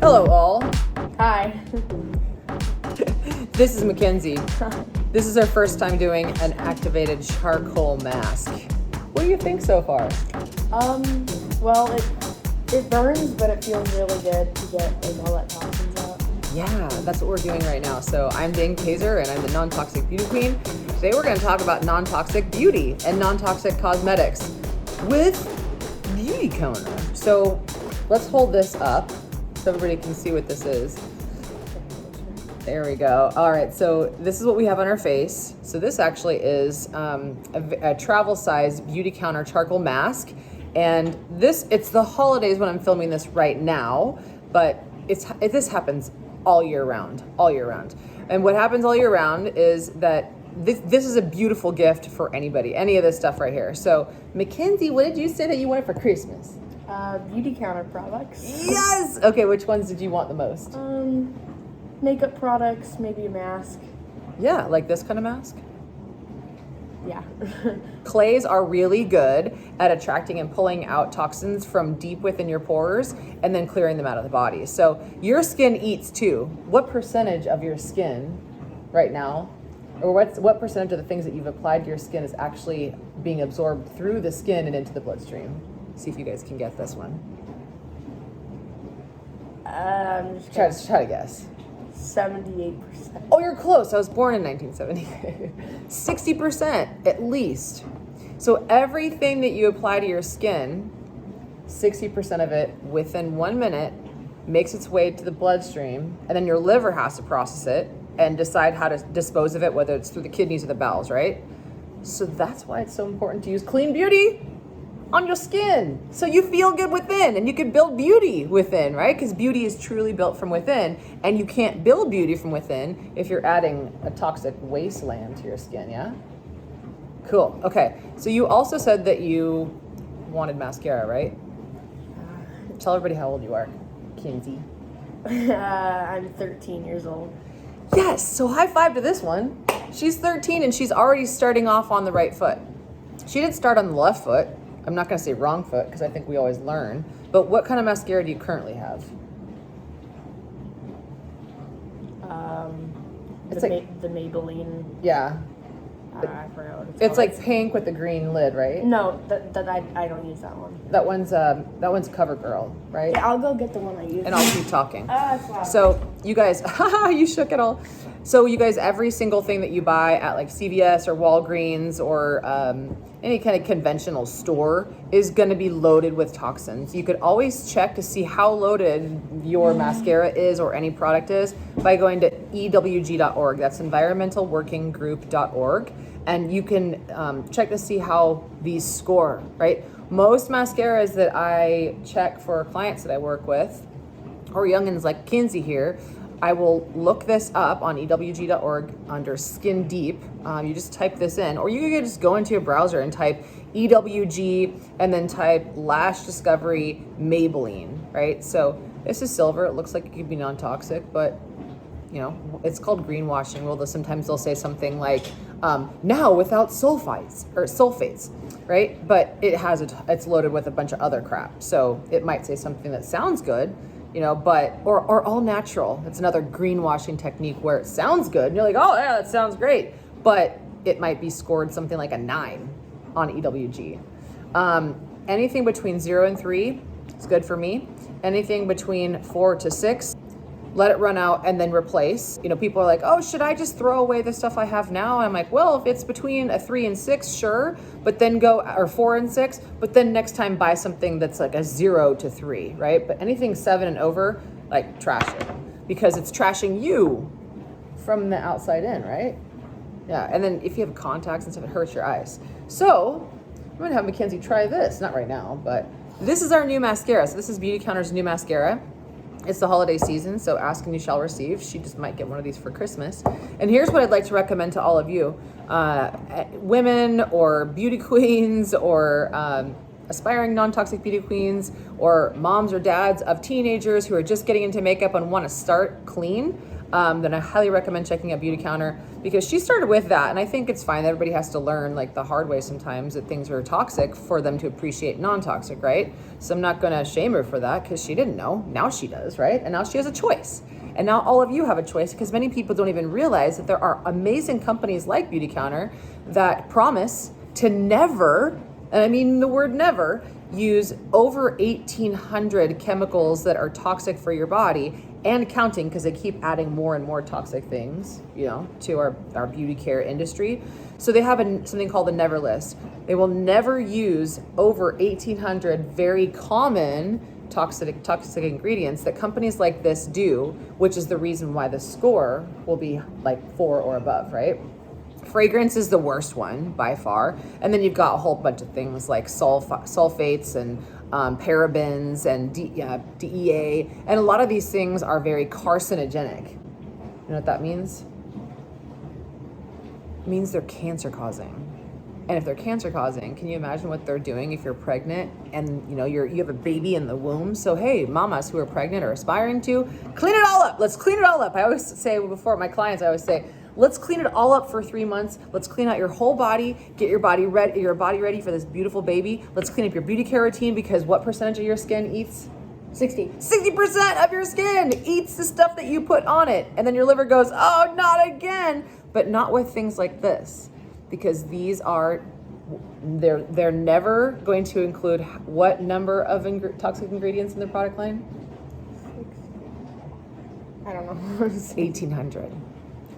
Hello all. Hi. This is Mackenzie. This is our first time doing an activated charcoal mask. What do you think so far? Well, it burns, but it feels really good to get like all that toxins out. Yeah, that's what we're doing right now. So I'm Diane Kazer and I'm the non-toxic beauty queen. Today we're going to talk about non-toxic beauty and non-toxic cosmetics with Beauty Counter. So let's hold this up so everybody can see what this is. There we go. All right, so this is what we have on our face. So this actually is a travel size Beauty Counter charcoal mask. And it's the holidays when I'm filming this right now, but this happens all year round. And what happens all year round is that this is a beautiful gift for anybody, any of this stuff right here. So Mackenzie, what did you say that you wanted for Christmas? Beauty Counter products. Yes! Okay, which ones did you want the most? Makeup products, maybe a mask. Yeah, like this kind of mask? Yeah. Clays are really good at attracting and pulling out toxins from deep within your pores and then clearing them out of the body. So your skin eats too. What percentage of your skin right now, or what percentage of the things that you've applied to your skin is actually being absorbed through the skin and into the bloodstream? See if you guys can get this one. Try to guess. 78%. Oh, you're close. I was born in 1970. 60% at least. So everything that you apply to your skin, 60% of it within 1 minute makes its way to the bloodstream, and then your liver has to process it and decide how to dispose of it, whether it's through the kidneys or the bowels, right? So that's why it's so important to use clean beauty on your skin, so you feel good within and you can build beauty within, right? Because beauty is truly built from within, and you can't build beauty from within if you're adding a toxic wasteland to your skin. Yeah, cool. Okay, so you also said that you wanted mascara, right? Tell everybody how old you are, Kinsey. I'm 13 years old. Yes, so high five to this one. She's 13 and she's already starting off on the right foot. She didn't start on the left foot. I'm not going to say wrong foot because I think we always learn. But what kind of mascara do you currently have? The Maybelline. Yeah. I forgot what It's like pink with the green lid, right? No, I don't use that one. That one's CoverGirl, right? Yeah, I'll go get the one I use. And I'll keep talking. That's loud. So you guys, you shook it all. So you guys, every single thing that you buy at like CVS or Walgreens or any kind of conventional store is going to be loaded with toxins. You could always check to see how loaded your mascara is or any product is by going to ewg.org. That's environmentalworkinggroup.org. And you can check to see how these score, right? Most mascaras that I check for clients that I work with, or youngins like Kinsey here, I will look this up on ewg.org under Skin Deep. You just type this in, or you can just go into your browser and type EWG and then type Lash Discovery Maybelline, right? So this is silver. It looks like it could be non-toxic, but you know, it's called greenwashing. Well, sometimes they'll say something like, now without sulfates, right? But it's loaded with a bunch of other crap. So it might say something that sounds good, you know, but, or all natural. It's another greenwashing technique where it sounds good. And you're like, oh yeah, that sounds great. But it might be scored something like a 9 on EWG. Anything between 0 and 3 is good for me. Anything between 4 to 6, let it run out and then replace. You know, people are like, oh, should I just throw away the stuff I have now? I'm like, well, if it's between a 3 and 6, sure, but then or 4 and 6, but then next time buy something that's like a 0 to 3, right? But anything 7 and over, like trash it, because it's trashing you from the outside in, right? Yeah, and then if you have contacts and stuff, it hurts your eyes. So I'm gonna have Mackenzie try this, not right now, but this is our new mascara. So this is Beauty Counter's new mascara. It's the holiday season, so ask and you shall receive. She just might get one of these for Christmas. And here's what I'd like to recommend to all of you. Women or beauty queens or aspiring non-toxic beauty queens or moms or dads of teenagers who are just getting into makeup and want to start clean. then I highly recommend checking out Beauty Counter, because she started with that. And I think it's fine. Everybody has to learn like the hard way sometimes that things are toxic for them to appreciate non-toxic, right? So I'm not going to shame her for that, because she didn't know. Now she does, right? And now she has a choice. And now all of you have a choice, because many people don't even realize that there are amazing companies like Beauty Counter that promise to never, and I mean the word never, use over 1,800 chemicals that are toxic for your body and counting, because they keep adding more and more toxic things, you know, to our beauty care industry. So they have something called the never list. They will never use over 1,800 very common toxic ingredients that companies like this do, which is the reason why the score will be like 4 or above, right? Fragrance is the worst one by far. And then you've got a whole bunch of things like sulfates and parabens and DEA. And a lot of these things are very carcinogenic. You know what that means? It means they're cancer causing. And if they're cancer causing, can you imagine what they're doing if you're pregnant and you know you have a baby in the womb? So hey, mamas who are pregnant or aspiring to, clean it all up. Let's clean it all up. I always say before my clients, I always say, let's clean it all up for 3 months. Let's clean out your whole body, get your body ready for this beautiful baby. Let's clean up your beauty care routine, because what percentage of your skin eats? 60% of your skin eats the stuff that you put on it. And then your liver goes, oh, not again. But not with things like this, because these are, they're never going to include what number of toxic ingredients in their product line? I don't know. 1,800.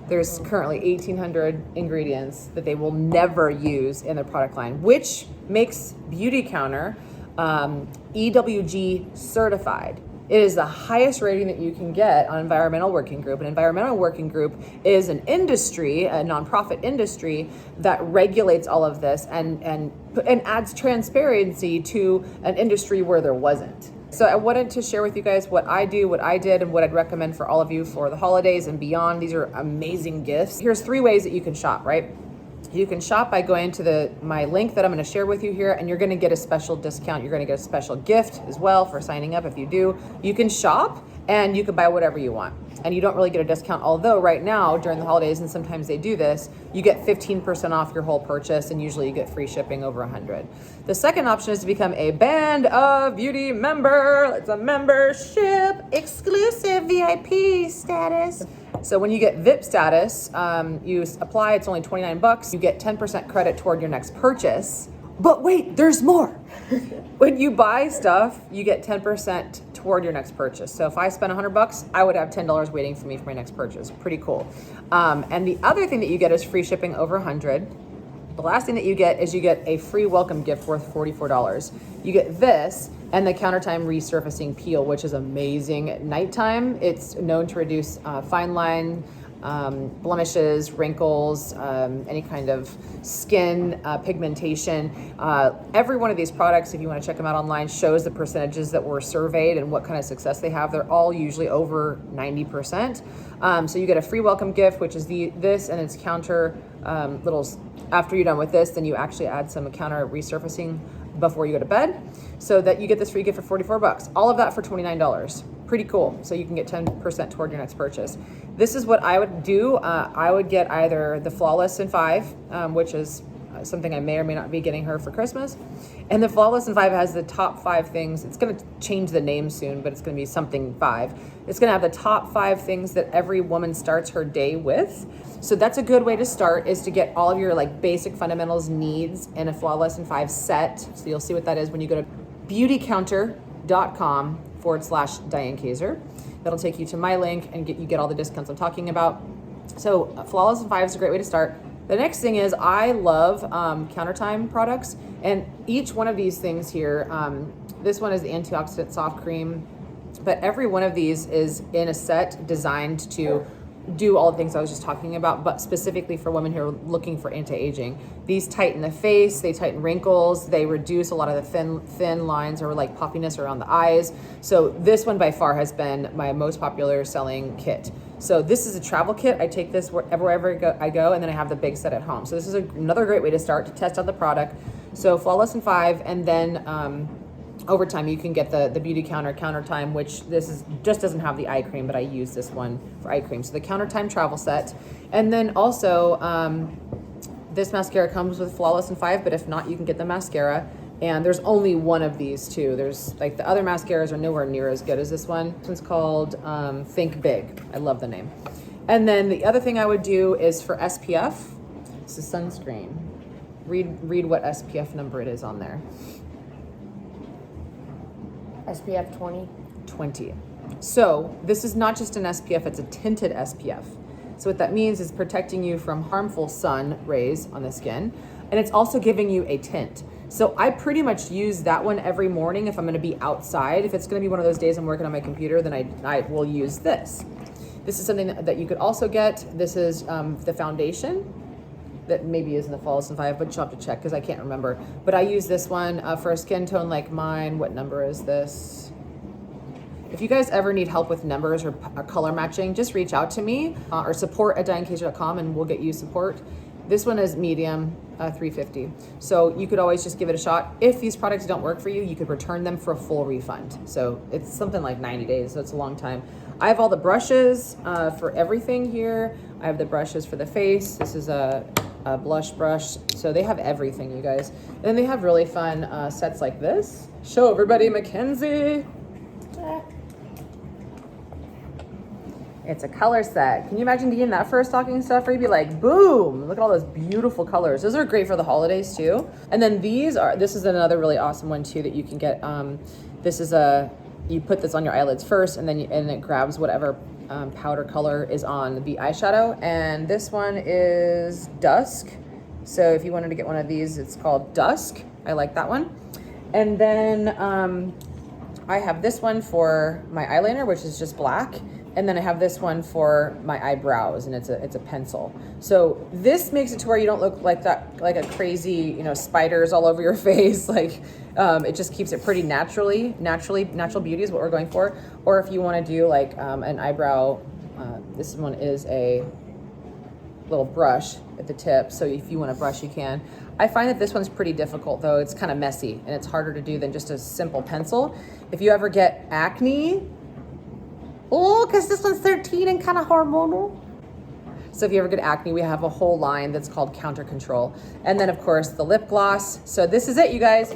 There's currently 1,800 ingredients that they will never use in their product line, which makes Beauty Counter EWG certified. It is the highest rating that you can get on Environmental Working Group. An Environmental Working Group is an industry, a nonprofit industry that regulates all of this and adds transparency to an industry where there wasn't. So I wanted to share with you guys what I do, what I did, and what I'd recommend for all of you for the holidays and beyond. These are amazing gifts. Here's 3 ways that you can shop, right? You can shop by going to my link that I'm going to share with you here, and you're going to get a special discount. You're going to get a special gift as well for signing up if you do. You can shop and you can buy whatever you want. And you don't really get a discount, although right now during the holidays, and sometimes they do this, you get 15% off your whole purchase, and usually you get free shipping over 100. The second option is to become a Band of Beauty member. It's a membership, exclusive VIP status. So when you get VIP status, you apply, it's only $29. You get 10% credit toward your next purchase. But wait, there's more. When you buy stuff, you get 10% toward your next purchase. So if I spend $100, I would have $10 waiting for me for my next purchase. Pretty cool. And the other thing that you get is free shipping over 100. The last thing that you get is you get a free welcome gift worth $44. You get this and the Countertime Resurfacing Peel, which is amazing at nighttime. It's known to reduce fine line, blemishes, wrinkles, any kind of skin pigmentation. Every one of these products, if you want to check them out online, shows the percentages that were surveyed and what kind of success they have. They're all usually over 90%. So you get a free welcome gift, which is this, and it's counter after you're done with this, then you actually add some counter resurfacing before you go to bed, so that you get this free gift for $44. All of that for $29. Pretty cool. So you can get 10% toward your next purchase. This is what I would do. I would get either the Flawless in 5, which is something I may or may not be getting her for Christmas. And the Flawless in 5 has the top 5 things. It's going to change the name soon, but it's going to be something 5. It's going to have the top 5 things that every woman starts her day with. So that's a good way to start, is to get all of your like basic fundamentals needs in a Flawless in 5 set. So you'll see what that is when you go to beautycounter.com/Diane Kazer. That'll take you to my link and you get all the discounts I'm talking about. So Flawless in 5 is a great way to start. The next thing is I love Countertime products, and each one of these things here, this one is the antioxidant soft cream, but every one of these is in a set designed to do all the things I was just talking about, but specifically for women who are looking for anti-aging. These tighten the face, they tighten wrinkles, they reduce a lot of the thin lines or like puffiness around the eyes. So this one by far has been my most popular selling kit. So this is a travel kit. I take this wherever I go, and then I have the big set at home. So this is another great way to start to test out the product. So Flawless in 5, and then over time, you can get the Beauty Counter Time, which this is just doesn't have the eye cream, but I use this one for eye cream. So the Counter Time travel set. And then also, this mascara comes with Flawless in 5, but if not, you can get the mascara. And there's only one of these too. There's like the other mascaras are nowhere near as good as this one. This one's called Think Big. I love the name. And then the other thing I would do is for SPF, this is sunscreen. Read what SPF number it is on there. SPF 20. 20. So this is not just an SPF, it's a tinted SPF. So what that means is protecting you from harmful sun rays on the skin. And it's also giving you a tint. So I pretty much use that one every morning if I'm gonna be outside. If it's gonna be one of those days I'm working on my computer, then I will use this. This is something that you could also get. This is the foundation that maybe is in the Flawless in 5, but you'll have to check because I can't remember. But I use this one for a skin tone like mine. What number is this? If you guys ever need help with numbers or color matching, just reach out to me or support@dianekazer.com and we'll get you support. This one is medium, 350. So you could always just give it a shot. If these products don't work for you, you could return them for a full refund. So it's something like 90 days, so it's a long time. I have all the brushes for everything here. I have the brushes for the face. This is a blush brush. So they have everything, you guys. And then they have really fun sets like this. Show everybody, Mackenzie. It's a color set. Can you imagine getting that for a stocking stuffer? You'd be like, boom, look at all those beautiful colors. Those are great for the holidays too. And then this is another really awesome one too that you can get. This is you put this on your eyelids first and then it grabs whatever powder color is on the eyeshadow. And this one is Dusk. So if you wanted to get one of these, it's called Dusk. I like that one. And then I have this one for my eyeliner, which is just black. And then I have this one for my eyebrows, and it's a pencil. So this makes it to where you don't look like a crazy, spiders all over your face. Like it just keeps it pretty natural beauty is what we're going for. Or if you want to do like an eyebrow, this one is a little brush at the tip. So if you want to brush, you can. I find that this one's pretty difficult though. It's kind of messy and it's harder to do than just a simple pencil. If you ever get acne, because this one's 13 and kind of hormonal. So if you ever get acne, we have a whole line that's called Counter Control. And then of course the lip gloss. So this is it, you guys.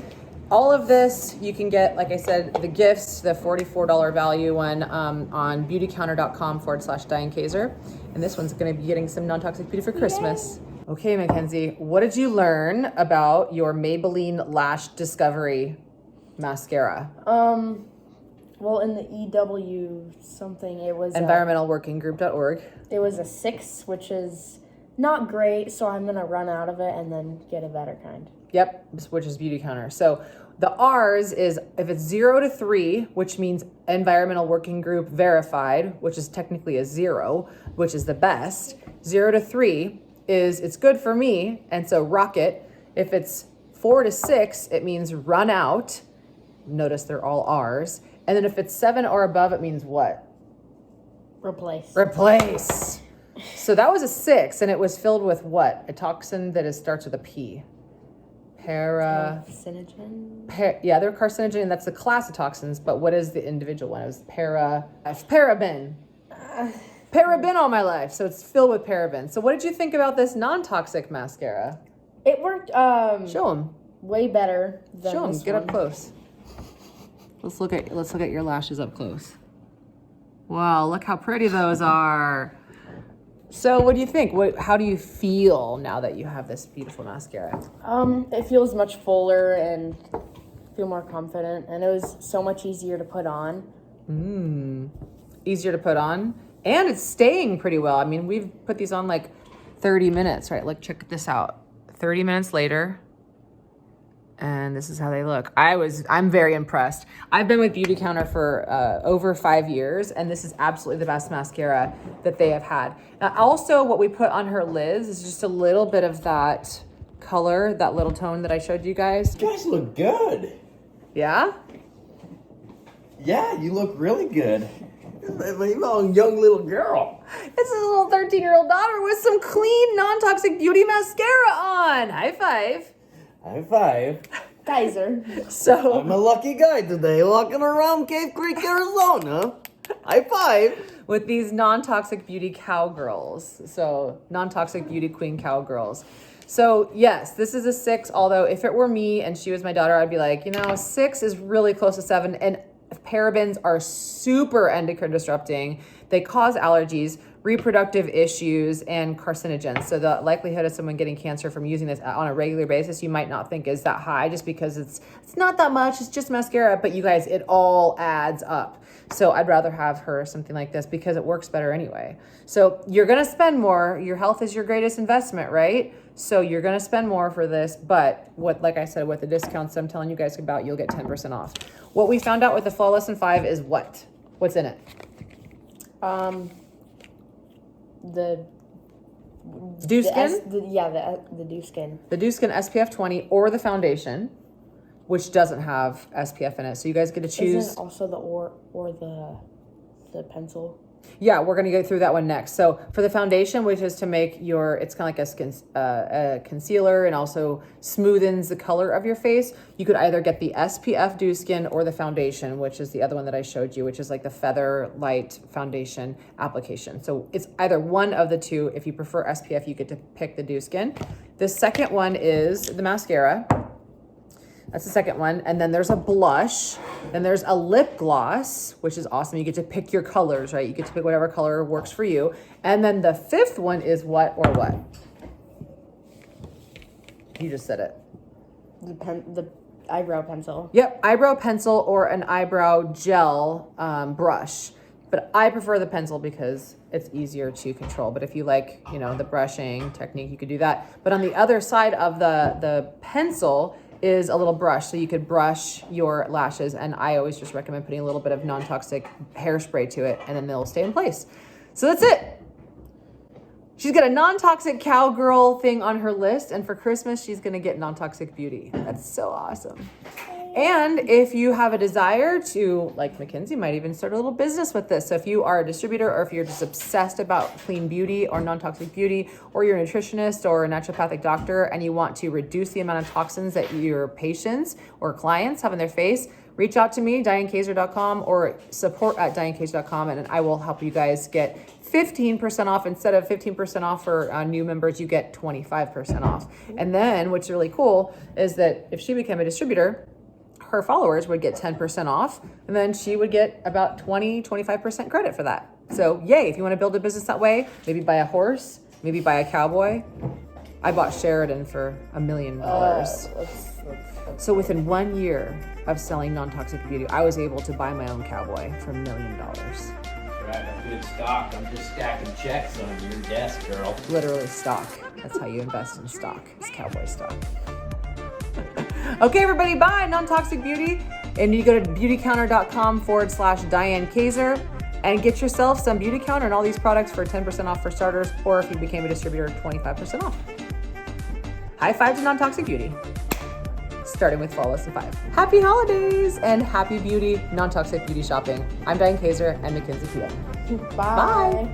All of this you can get, like I said, the gifts, the $44 value one on beautycounter.com/Diane Kazer. And this one's gonna be getting some non-toxic beauty for Christmas. Yay. Okay, Mackenzie, what did you learn about your Maybelline Lash Discovery mascara? Well, in the EW something, it was environmentalworkinggroup.org. It was a 6, which is not great, so I'm gonna run out of it and then get a better kind. Yep, which is Beauty Counter. So the R's is if it's 0 to 3, which means Environmental Working Group verified, which is technically a 0, which is the best. 0 to 3 is it's good for me, and so rock it. If it's 4 to 6, it means run out. Notice they're all R's. And then if it's 7 or above, it means what? Replace. So that was a 6, and it was filled with what? A toxin that starts with a P. Carcinogen? Yeah, they're carcinogen, and that's the class of toxins, but what is the individual one? It was paraben. Paraben all my life, so it's filled with paraben. So what did you think about this non-toxic mascara? It worked Show them. Way better than Show them, this get one. up close. Let's look at your lashes up close. Wow, look how pretty those are. So what do you think? How do you feel now that you have this beautiful mascara? It feels much fuller and feel more confident, and it was so much easier to put on. Easier to put on, and it's staying pretty well. I mean, we've put these on like 30 minutes, right? Look, check this out. 30 minutes later, and this is how they look. I'm very impressed. I've been with Beauty Counter for over 5 years, and this is absolutely the best mascara that they have had. Now, also, what we put on her lids is just a little bit of that color, that little tone that I showed you guys. You guys look good. Yeah? Yeah, you look really good. You a young little girl. This is a little 13-year-old daughter with some clean, non-toxic beauty mascara on. High five. High five. Kazer. So I'm a lucky guy today, walking around Cave Creek, Arizona. High five. with these non-toxic beauty cowgirls. So non-toxic beauty queen cowgirls. So yes, this is a 6, although if it were me and she was my daughter, I'd be like, 6 is really close to 7. And parabens are super endocrine disrupting. They cause allergies, reproductive issues, and carcinogens. So the likelihood of someone getting cancer from using this on a regular basis, you might not think is that high just because it's not that much. It's just mascara, but you guys, it all adds up. So I'd rather have her something like this because it works better anyway. So you're going to spend more. Your health is your greatest investment, right? So you're going to spend more for this, but like I said, with the discounts I'm telling you guys about, you'll get 10% off. What we found out with the Flawless and 5 is what? What's in it? The Dew Skin? The Dew Skin. The Dew Skin SPF 20 or the foundation, which doesn't have SPF in it. So you guys get to choose. Isn't it also the or the pencil? Yeah, we're going to go through that one next. So for the foundation, which is to make it's kind of like a concealer and also smoothens the color of your face. You could either get the SPF Dew Skin or the foundation, which is the other one that I showed you, which is like the Feather Light Foundation application. So it's either one of the two. If you prefer SPF, you get to pick the Dew Skin. The second one is the mascara. That's the second one. And then there's a blush. Then there's a lip gloss, which is awesome. You get to pick your colors, right? You get to pick whatever color works for you. And then the fifth one is what or what? You just said it. The eyebrow pencil. Yep, eyebrow pencil or an eyebrow gel brush. But I prefer the pencil because it's easier to control. But if you like, the brushing technique, you could do that. But on the other side of the pencil is a little brush, so you could brush your lashes, and I always just recommend putting a little bit of non-toxic hairspray to it, and then they'll stay in place. So that's it. She's got a non-toxic cowgirl thing on her list, and for Christmas, she's gonna get non-toxic beauty. That's so awesome. And if you have a desire to, like Mackenzie, might even start a little business with this. So if you are a distributor, or if you're just obsessed about clean beauty or non-toxic beauty, or you're a nutritionist or a naturopathic doctor and you want to reduce the amount of toxins that your patients or clients have in their face, reach out to me, DianeKazer.com, or support@DianeKazer.com, and I will help you guys get 15% off. Instead of 15% off for new members, you get 25% off. And then what's really cool is that if she became a distributor, her followers would get 10% off, and then she would get about 25% credit for that. So yay, if you want to build a business that way, maybe buy a horse, maybe buy a cowboy. I bought Sheridan for $1 million. So within 1 year of selling non-toxic beauty, I was able to buy my own cowboy for $1 million. Right, I'm good stock. I'm just stacking checks on your desk, girl. Literally stock. That's how you invest in stock. It's cowboy stock. Okay, everybody, bye. Non-toxic beauty. And you go to beautycounter.com/Diane Kazer and get yourself some Beauty Counter and all these products for 10% off for starters, or if you became a distributor, 25% off. High five to non-toxic beauty. Starting with Flawless and 5. Happy holidays and happy beauty, non-toxic beauty shopping. I'm Diane Kazer and Mackenzie Peel. Bye.